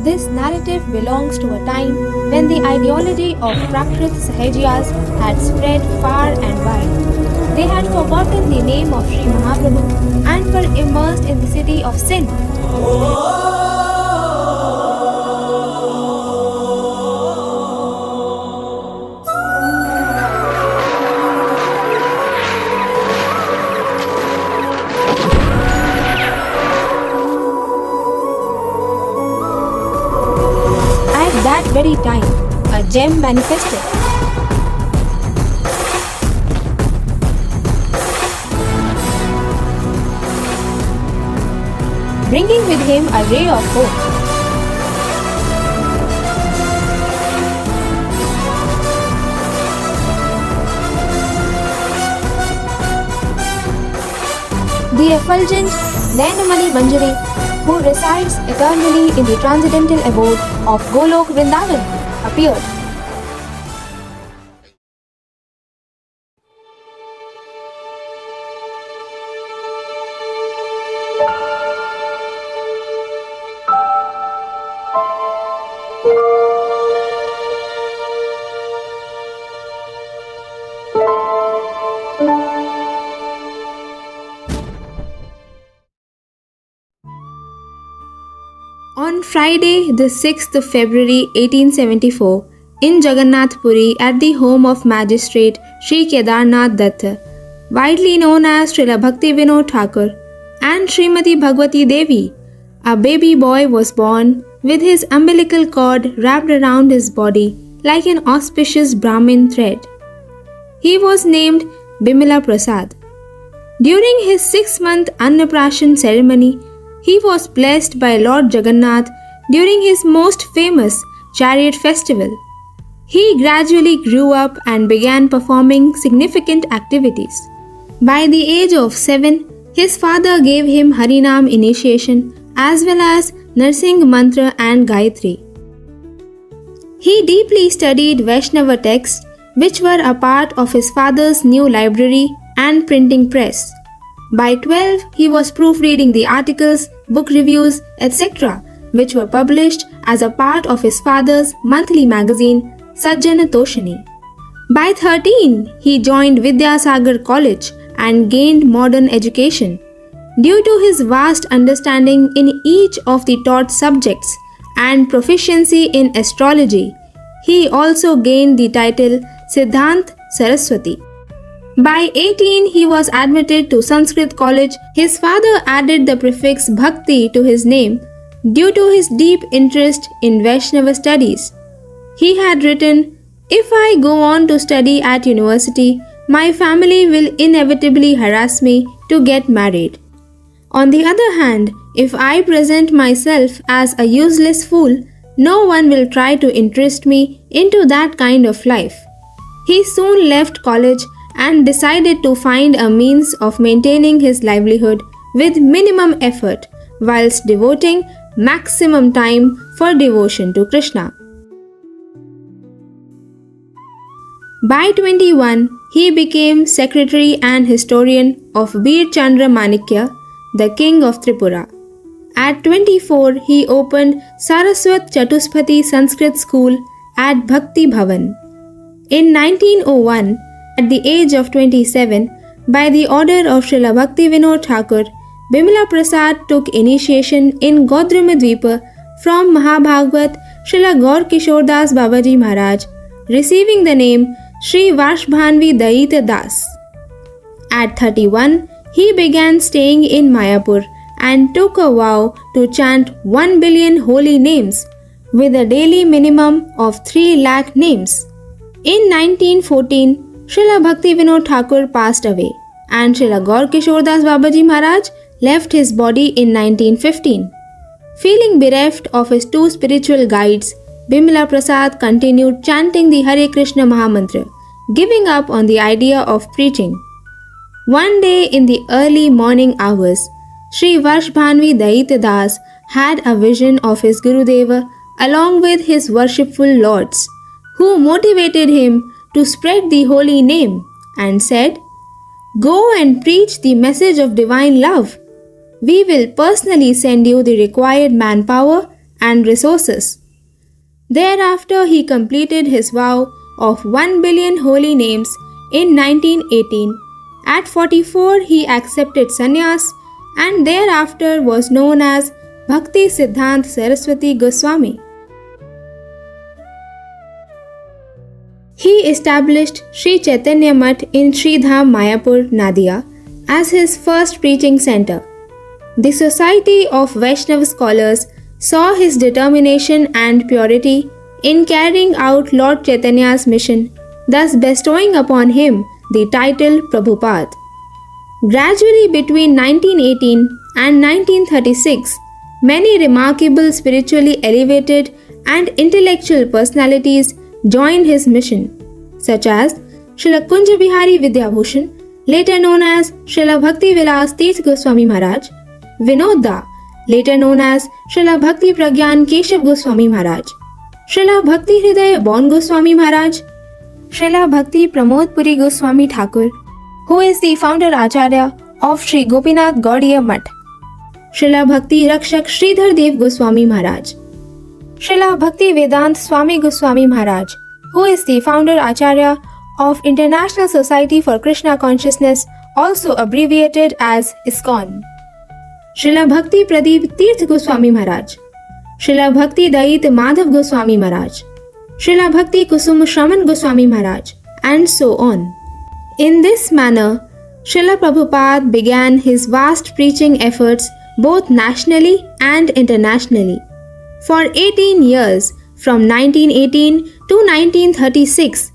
This narrative belongs to a time when the ideology of Prakrit Sahajiyas had spread far and wide. They had forgotten the name of Sri Mahaprabhu and were immersed in the city of sin. At that very time, a gem manifested. Bringing with him a ray of hope. The effulgent Nainamani Manjari, who resides eternally in the transcendental abode of Golok Vrindavan, appeared. On Friday, the 6th of February 1874, in Jagannath Puri at the home of Magistrate Sri Kedarnath Datta, widely known as Srila Bhakti Vinod Thakur, and Srimati Bhagwati Devi, a baby boy was born with his umbilical cord wrapped around his body like an auspicious Brahmin thread. He was named Bimala Prasad. During his 6-month Annaprashan ceremony, he was blessed by Lord Jagannath during his most famous chariot festival. He gradually grew up and began performing significant activities. By the age of 7, his father gave him Harinam initiation as well as Narsingh Mantra and Gayatri. He deeply studied Vaishnava texts, which were a part of his father's new library and printing press. By 12, he was proofreading the articles, book reviews, etc., which were published as a part of his father's monthly magazine, Sajjana Toshani. By 13, he joined Vidyasagar College and gained modern education. Due to his vast understanding in each of the taught subjects and proficiency in astrology, he also gained the title Siddhant Saraswati. By 18, he was admitted to Sanskrit college. His father added the prefix Bhakti to his name due to his deep interest in Vaishnava studies. He had written, "If I go on to study at university, my family will inevitably harass me to get married. On the other hand, if I present myself as a useless fool, no one will try to interest me into that kind of life." He soon left college and decided to find a means of maintaining his livelihood with minimum effort whilst devoting maximum time for devotion to Krishna. By 21, he became secretary and historian of Bir Chandra Manikya, the king of Tripura. At 24, he opened Saraswat Chatuspati Sanskrit School at Bhakti Bhavan. In 1901, at the age of 27, by the order of Srila Bhakti Vinod Thakur, Bimala Prasad took initiation in Godrumadvipa from Mahabhagavat Srila Gaur Kishoredas Babaji Maharaj, receiving the name Sri Varshbhanvi Daita Das. At 31, he began staying in Mayapur and took a vow to chant 1 billion holy names with a daily minimum of 3 lakh names. In 1914, Srila Bhakti Vinod Thakur passed away and Srila Gaur Kishoredas Babaji Maharaj left his body in 1915. Feeling bereft of his 2 spiritual guides, Bimala Prasad continued chanting the Hare Krishna Mahamantra, giving up on the idea of preaching. One day in the early morning hours, Sri Varshbhanvi Daita Das had a vision of his Gurudeva along with his worshipful lords, who motivated him to spread the holy name and said, "Go and preach the message of divine love. We will personally send you the required manpower and resources. Thereafter, he completed his vow of 1 billion holy names in 1918. At 44, he accepted sannyas and thereafter was known as Bhakti Siddhant Saraswati Goswami. He established Sri Chaitanya Math in Sri Dham Mayapur, Nadia, as his first preaching center. The Society of Vaishnava Scholars saw his determination and purity in carrying out Lord Chaitanya's mission, thus bestowing upon him the title Prabhupada. Gradually between 1918 and 1936, many remarkable spiritually elevated and intellectual personalities joined his mission, such as Srila Kunja Bihari Vidyabhushan, later known as Srila Bhakti Vilas Tirth Goswami Maharaj, Vinod Da, later known as Srila Bhakti Pragyan Keshav Goswami Maharaj, Srila Bhakti Hriday Bon Goswami Maharaj, Srila Bhakti Pramod Puri Goswami Thakur, who is the founder Acharya of Sri Gopinath Gaudiya Math, Srila Bhakti Rakshak Sridhar Dev Goswami Maharaj, Srila Bhakti Vedant Swami Goswami Maharaj, who is the founder Acharya of International Society for Krishna Consciousness, also abbreviated as ISKCON, Srila Bhakti Pradeep Tirth Goswami Maharaj, Srila Bhakti Dait Madhav Goswami Maharaj, Srila Bhakti Kusum Shraman Goswami Maharaj, and so on. In this manner, Srila Prabhupada began his vast preaching efforts both nationally and internationally. For 18 years, from 1918 to 1936,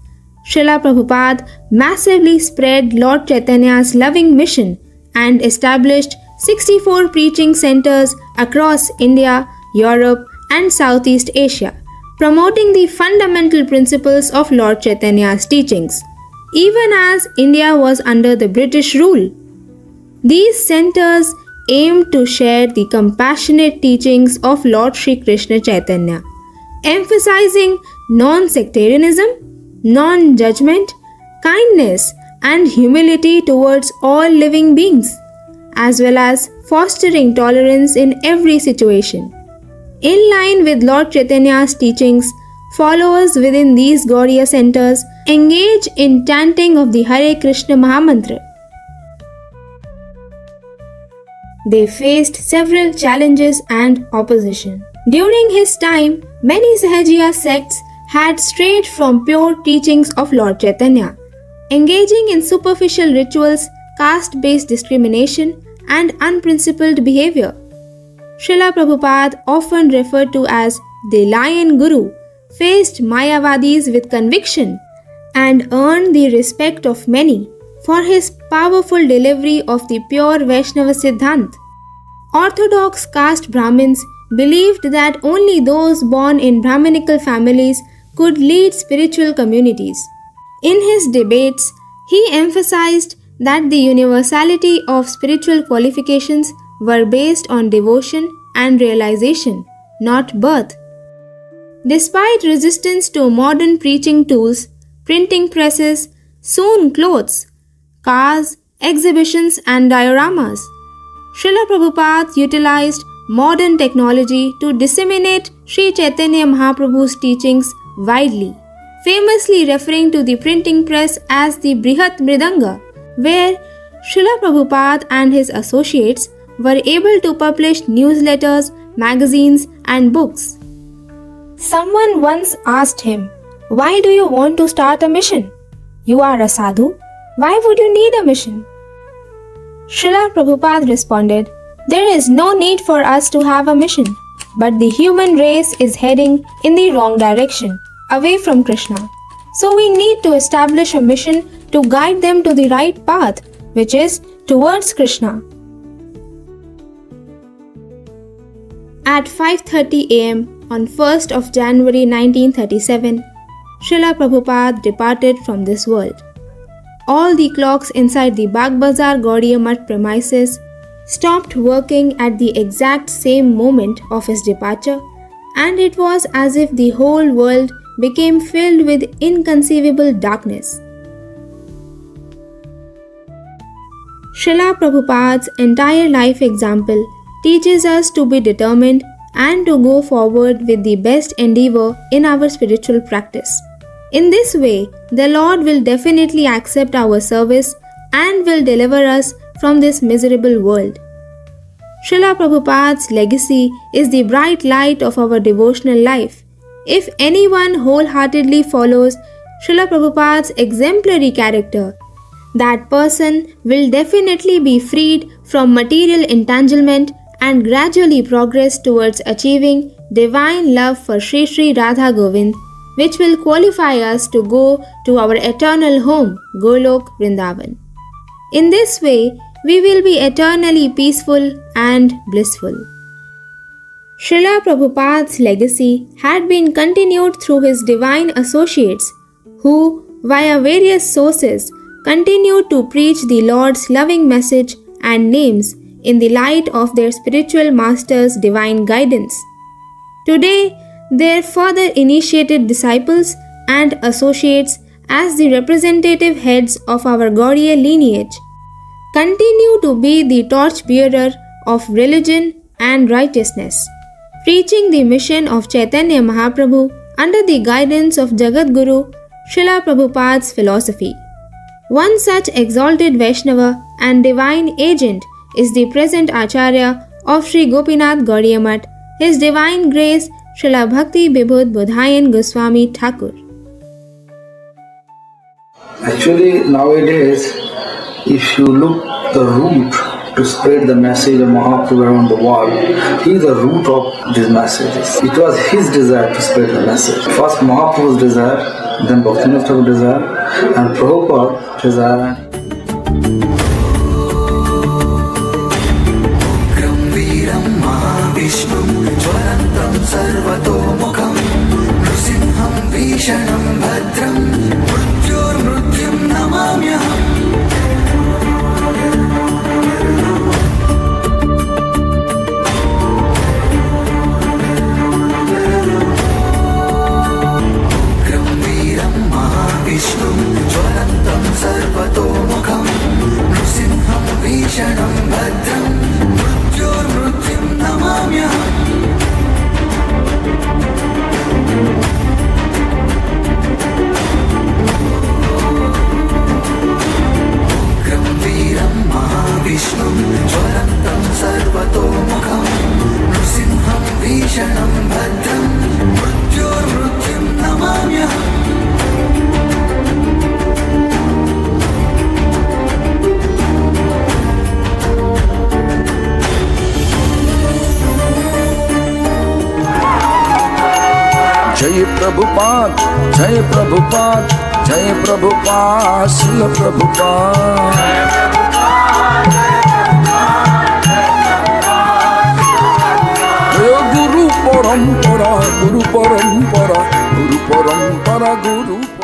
Srila Prabhupada massively spread Lord Chaitanya's loving mission and established 64 preaching centers across India, Europe, and Southeast Asia, promoting the fundamental principles of Lord Chaitanya's teachings, even as India was under the British rule. These centers aimed to share the compassionate teachings of Lord Sri Krishna Chaitanya, emphasizing non-sectarianism, non-judgment, kindness, and humility towards all living beings, as well as fostering tolerance in every situation. In line with Lord Chaitanya's teachings, followers within these Gaudiya centers engage in chanting of the Hare Krishna Mahamantra. They faced several challenges and opposition. During his time, many Sahajiya sects had strayed from pure teachings of Lord Chaitanya, engaging in superficial rituals, caste-based discrimination, and unprincipled behavior. Srila Prabhupada, often referred to as the Lion Guru, faced Mayavadis with conviction and earned the respect of many for his powerful delivery of the pure Vaishnava Siddhant. Orthodox caste Brahmins believed that only those born in Brahminical families could lead spiritual communities. In his debates, he emphasized that the universality of spiritual qualifications were based on devotion and realization, not birth. Despite resistance to modern preaching tools, printing presses, sewn clothes, cars, exhibitions, and dioramas, Srila Prabhupada utilized modern technology to disseminate Sri Chaitanya Mahaprabhu's teachings widely, famously referring to the printing press as the Brihat Mridanga, where Srila Prabhupada and his associates were able to publish newsletters, magazines, and books. Someone once asked him, "Why do you want to start a mission? You are a sadhu. Why would you need a mission?" Srila Prabhupada responded, "There is no need for us to have a mission, but the human race is heading in the wrong direction, away from Krishna. So we need to establish a mission to guide them to the right path, which is towards Krishna." At 5:30 a.m. on 1st of January 1937, Srila Prabhupada departed from this world. All the clocks inside the Bagh Bazar Gaudiya Math premises stopped working at the exact same moment of his departure, and it was as if the whole world became filled with inconceivable darkness. Srila Prabhupada's entire life example teaches us to be determined and to go forward with the best endeavor in our spiritual practice. In this way, the Lord will definitely accept our service and will deliver us from this miserable world. Srila Prabhupada's legacy is the bright light of our devotional life. If anyone wholeheartedly follows Srila Prabhupada's exemplary character, that person will definitely be freed from material entanglement and gradually progress towards achieving divine love for Sri Sri Radha Govind, which will qualify us to go to our eternal home, Golok Vrindavan. In this way, we will be eternally peaceful and blissful. Srila Prabhupada's legacy had been continued through his divine associates, who, via various sources, continued to preach the Lord's loving message and names in the light of their spiritual masters' divine guidance. Today, their further initiated disciples and associates, as the representative heads of our Gaudiya lineage, continue to be the torchbearer of religion and righteousness, preaching the mission of Chaitanya Mahaprabhu under the guidance of Jagadguru Srila Prabhupada's philosophy. One such exalted Vaishnava and divine agent is the present Acharya of Sri Gopinath Gaudiya Math, His Divine Grace Srila Bhakti Vibhud Bodhayan Goswami Thakur. Actually, nowadays, if you look the root to spread the message of Mahaprabhu around the world, he is the root of these messages. It was his desire to spread the message. First Mahaprabhu's desire, then Gopinath's desire, and Prabhupada's desire. जय प्रभुपाद, जय प्रभुपाद, जय प्रभुपाद, श्रील प्रभुपाद। गुरु परंपरा, गुरु परंपरा, गुरु परंपरा, गुरु